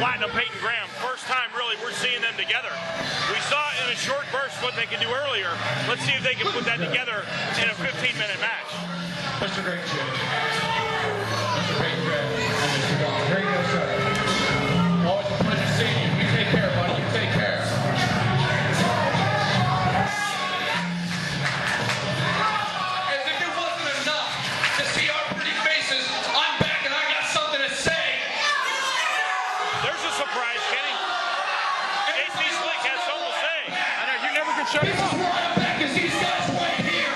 Platinum Payton Graham. First time, really, we're seeing them together. We saw in a short burst what they could do earlier. Let's see if they can put that together in a 15-minute match. Mr. Great Show. Mr. Payton Graham and Mr. Dahmer. Here you go, sir. Always a pleasure seeing you. You take care, buddy. You take care. As if it wasn't enough to see our pretty faces, I'm back and I got something to say. There's a surprise, Kenny. JC Slick has something to say. I know, you never could shut him This is up. why I'm back, is these guys right here.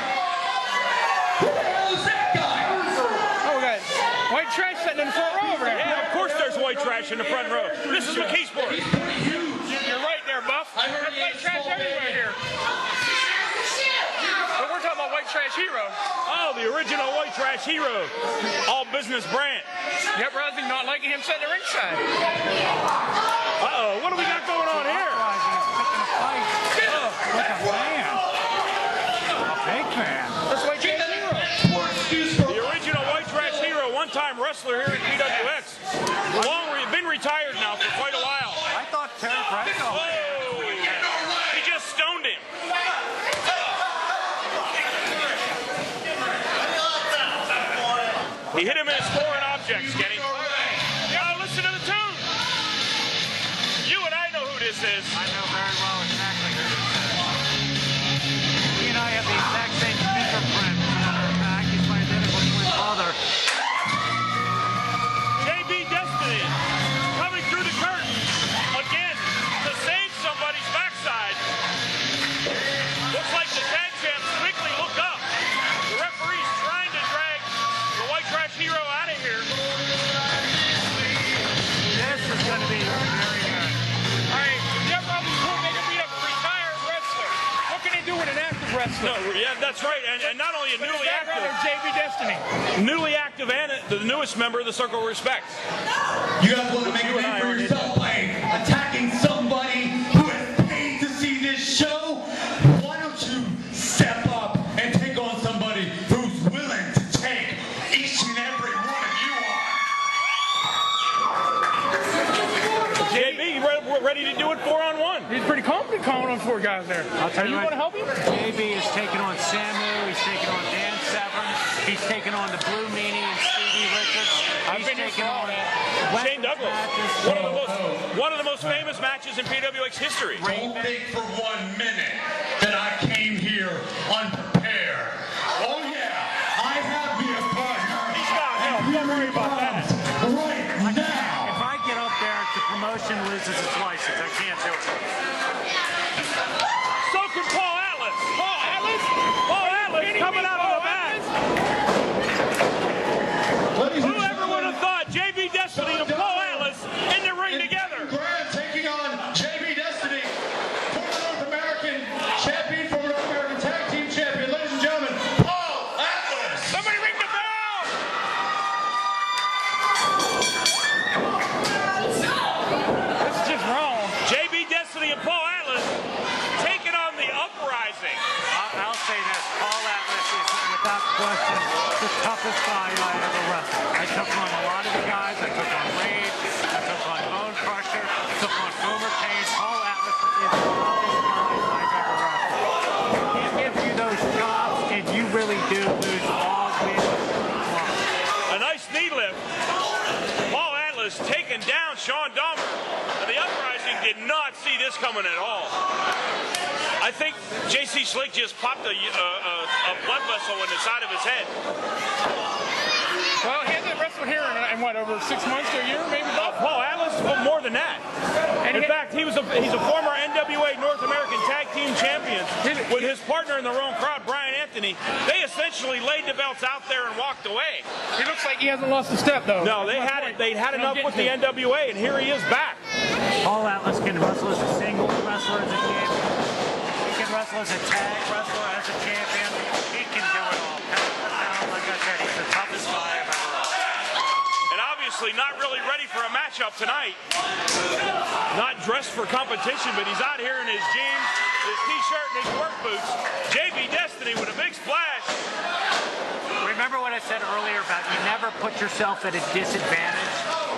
Who the hell is that guy? Oh, we got white trash sitting in the front row over there. Yeah, of course there's white trash in the front row. This is McKeesport. He's pretty huge. You're right there, Buff. I heard There's he white ate trash small everywhere baby. here. But we're talking about white trash hero. Oh, the original white trash hero. All Business Brandt. The Uprising not liking him sitting ringside. Uh-oh, what do we got going on here? That's white trash hero. The original white trash hero, one-time wrestler here at PWX. Been retired now for quite a while. I thought Terry Fresno. Oh, he just stoned him. He hit him in his foreign objects, Kenny. Now listen to the tune. You and I know who this is. I know very well exactly who this is. He and I have the exact same fingerprint. He's my identical twin brother. JB Destiny coming through the curtain again to save somebody's backside. Looks like the tag champs quickly look up. The referee's trying to drag the white trash hero out of here. This is going to be very good. All right, Jeff Robbins could make him beat up a retired wrestler. What can he do with an active wrestler? No, yeah, that's right. And not only a But his newly dad brother, active, JB Destiny. newly active and the newest member of the Circle of Respect. You guys want to make a name for yourself by attacking somebody who has paid to see this show? Why don't you step up and take on somebody who's willing to take each and every one of you on? JB, we're ready to do it 4-on-1. He's pretty confident calling on four guys there. I'll tell you want what, to help him? JB is taking on Samu. He's taking on Dan Severn. He's taking on the Blue Meanie and Stevie Richards. I've He's been here taking for all on that. Shane Douglas, one of the most famous matches in PWX history. Don't think for 1 minute that I came here unprepared. Oh yeah, I have me a partner. He's got help. Don't worry about that. Right now. If I get up there, the promotion loses its license. I can't do it. So can Paul Atlas. Paul Atlas? Paul Atlas coming out of the back. Whoever would have thought JB Destiny and Paul Atlas in the ring together? Graham taking on JB Destiny, former North American champion, former North American tag team champion. Ladies and gentlemen, Paul Atlas. Somebody ring the bell! This is just wrong. JB Destiny and Paul Atlas taking on the Uprising. I'll say this. Paul Atlas is, without question, the toughest guy I ever wrestled. I took on a lot of the guys. I took on Rage. I took on Bone Crusher. I took on Boomer Cage. Paul Atlas is the toughest guy I've ever wrestled. He gives you those chops, and you really do lose all wind. A nice knee lift. Paul Atlas taking down Sean Dahmer. And the Uprising did not see this coming at all. I think JC Slick just popped a blood vessel in the side of his head. Well, he hasn't wrestled here in what, over 6 months to a year, maybe? Paul Atlas, well, more than that. In fact, he's a former NWA North American Tag Team Champion with his partner in the wrong crowd, Brian Anthony. They essentially laid the belts out there and walked away. He looks like he hasn't lost a step, though. No, they'd had enough with the NWA, and here he is back. Paul Atlas can wrestle as a single wrestler, as a champion. He can wrestle as a tag wrestler, as a champion. He can do it all. Like I said, he's the toughest guy I've ever wrestled. And obviously not really ready for a matchup tonight. Not dressed for competition, but he's out here in his jeans, his t-shirt, and his work boots. JB Destiny with a big splash. Remember what I said earlier about you never put yourself at a disadvantage?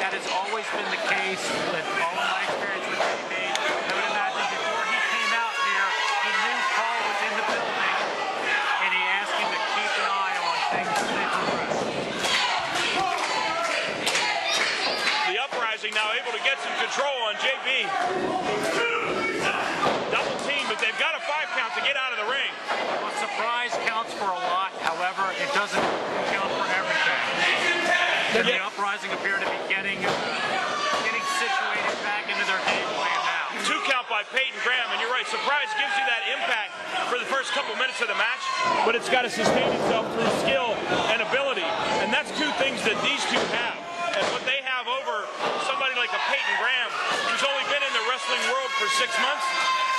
That has always been the case with all of my experience with JB. I would imagine before he came out here, he knew Paul was in the building, and he asked him to keep an eye on things as they progress. The Uprising now able to get some control on JB. Double team, but they've got a 5 count to get out of the ring. Well, surprise counts for a lot. However, it doesn't count for everything. The Uprising appear to be getting situated back into their game plan now. 2 count by Payton Graham, and you're right, surprise gives you that impact for the first couple minutes of the match, but it's got to sustain itself through skill and ability, and that's 2 things that these 2 have. And what they have over somebody like a Payton Graham, who's only been in the wrestling world for 6 months,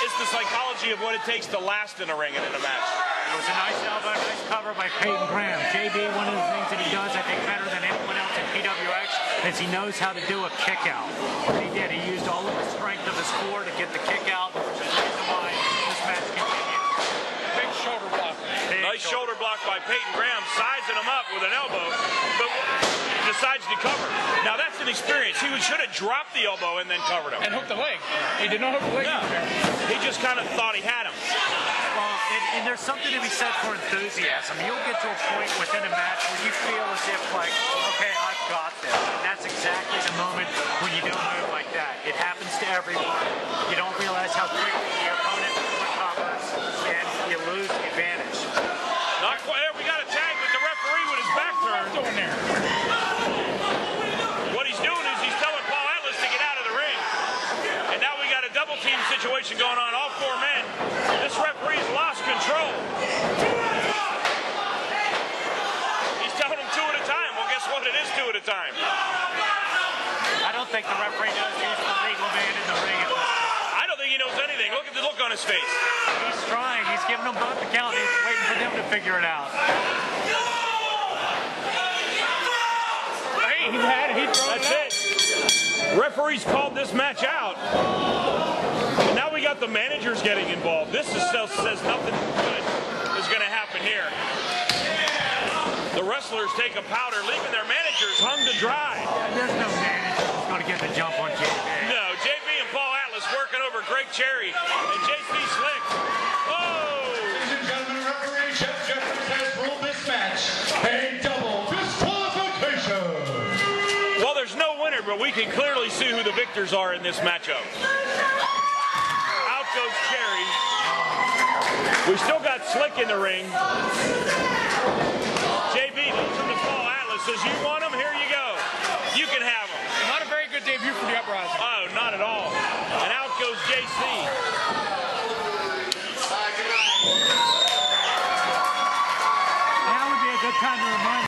is the psychology of what it takes to last in a ring and in a match. It was a nice elbow, nice cover by Payton Graham. JB, one of the things that he does, I think, better than anyone else in PWX, is he knows how to do a kick out. What he did, he used all of the strength of his core to get the kick out, which is the reason why this match continued. Big shoulder block. Nice shoulder block by Payton Graham, sizing him up with an elbow, but decides to cover. Now that's an experience. He should have dropped the elbow and then covered him. And hooked the leg. He did not hook the leg. No. He just kind of thought he had him. Well, and there's something to be said for enthusiasm. You'll get to a point within a match where you feel as if, like, okay, I've got this. And that's exactly the moment when you don't move like that. It happens to everyone. You don't realize how quickly your opponent recovers, and you lose the advantage. Not quite. We got a tag with the referee with his back turned. Doing there. What he's doing is he's telling Paul Atlas to get out of the ring. And now we got a double team situation going on, all 4 men. This referee's lost control. He's telling them 2 at a time. Well, guess what? It is 2 at a time. I don't think the referee knows he's the legal man in the ring at this point. I don't think he knows anything. Look at the look on his face. He's trying. He's giving them both the count. He's waiting for them to figure it out. Hey, he had it. He threw That's it. it. Referees called this match out. And now we got the managers getting involved. This says nothing good is going to happen here. The wrestlers take a powder, leaving their managers hung to dry. There's no manager who's going to get the jump on JB. No, JB and Paul Atlas working over Greg Cherry and JC Slick. Oh! Ladies and gentlemen, referee Jeff Jeffries has ruled this match a double disqualification. Well, there's no winner, but we can clearly see who the victors are in this matchup. Out goes Cherry. We still got Slick in the ring. JB looks him to Paul Atlas, says, you want him? Here you go. You can have him. Not a very good debut for the Uprising. Oh, not at all. And out goes JC. Now would be a good time to remind